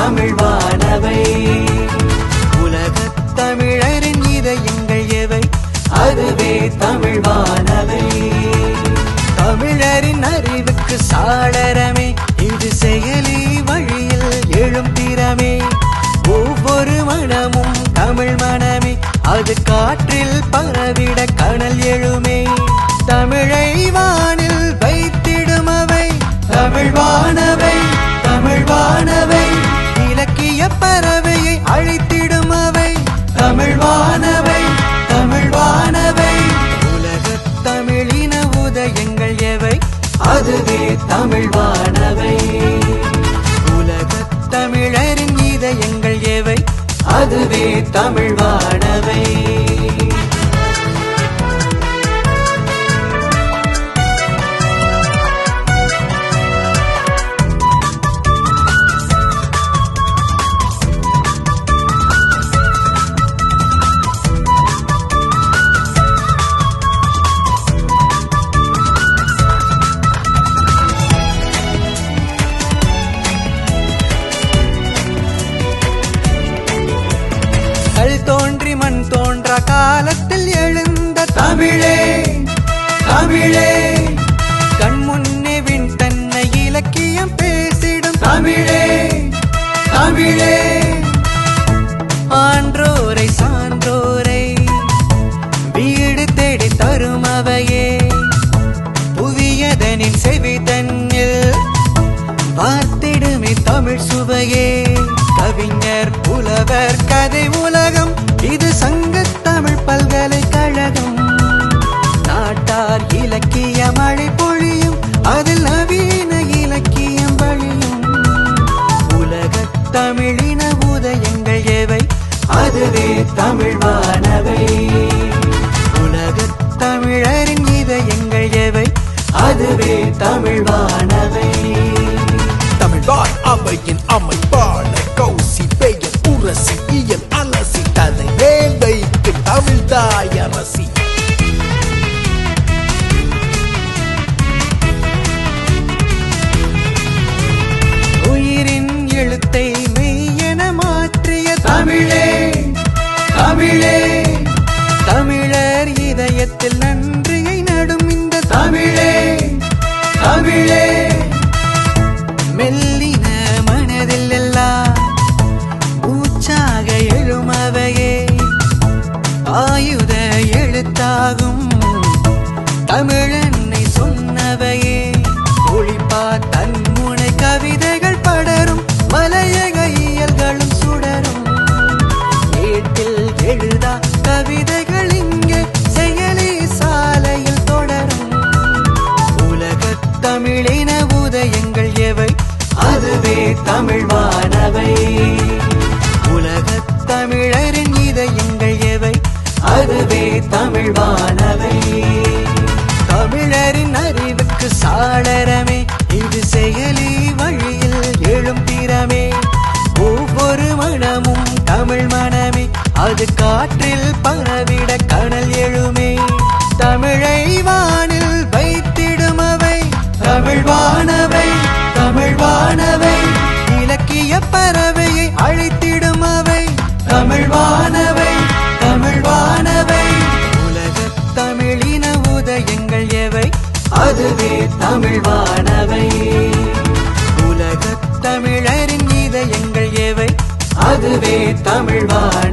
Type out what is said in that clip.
தமிழ்வானவை. உலகத் தமிழரின் இதயங்கள் எவை? அதுவே தமிழ்வானவை. தமிழரின் அறிவுக்கு சாளரமே இது செயலி வழியில் எழும் திறமே. ஒவ்வொரு மனமும் தமிழ் மனமே, அது காற்றில் பரவிட கனல் எழுமே. தமிழை வானில் வைத்திடும் அவை தமிழ்வானவை. தமிழ்வானவை இலக்கிய பறவையை அழித்திடும் அவை தமிழ்வானவை. தமிழ்வானவை உலகத் தமிழின உதயங்கள் எவை? அதுவே தமிழ்வானவை. உலகத் தமிழரின் இதயங்கள் எவை? அதுவே தமிழ்வானவை. தோன்றி மண் தோன்ற காலத்தில் எழுந்த தமிழே தமிழே, கண்முன்னே விண் தன்னை இலக்கியம் பேசிடும் தமிழே தமிழே. ஆன்றோரை சான்றோரை வீடு தேடி தரும் அவையே, புவியதனின் செவி தன்னில் பார்த்திடுமே தமிழ் சுவையே. கவிஞர் புலவர் கதை உலகம் இது சங்கத் தமிழ் பல்கலைக்கழகம். நாட்டார் இலக்கிய மழை பொழியும், அதில் நவீன இலக்கியம் வழியும். உலகத் தமிழின உதயங்கள் எவை? அதுவே தமிழ்வானவை. உலகத் தமிழரின் இதயங்கள் எவை? அதுவே தமிழ்வானவை. தமிழ்வான் அவையின் அமைப்பான கௌசி பெயர் உரசி இயல் அலசி தலை மேல் வைத்து தமிழ்தாய் அரசி. உயிரின் எழுத்தை மெய்யென மாற்றிய தமிழே தமிழே. தமிழர் இதயத்தில் நன்றியை நடும் இந்த தமிழே தமிழே. மெல்லின மனதில் எல்லாம் பூச்சாக எழுமவையே, ஆயுத எழுத்தாகும் தமிழன்னை சொன்னவையே. ஒளிப்பா தன்முனை கவிதைகள் படரும், மலையக இயல்களும் சுடரும். ஏட்டில் எழுதா கவிதைகள் இங்கே செயலி சாலையில் தொடரும். உலகத் தமிழின உதயங்கள் எவை? அதுவே தமிழ்வானவை. உலகத் தமிழரின் இதயங்கள் எவை? அதுவே தமிழ்வானவை. தமிழரின் அறிவுக்கு சாளரமே இது செயலி வழியில் எழும் திறமே. ஒவ்வொரு மனமும் தமிழ் மனமே, அது காற்றில் பரவிட கனல் எழுமே. தமிழை வானில் வைத்திடும் அவை தமிழ்வானவை. தமிழ்வானவை இலக்கிய பறவையை அழித்திடும் அவை தமிழ்வானவை. தமிழ்வானவை உலகத் தமிழின உதயங்கள் எவை? அதுவே தமிழ்வானவை. உலகத் தமிழரின் இதயங்கள் எவை? அதுவே தமிழ்வானவை.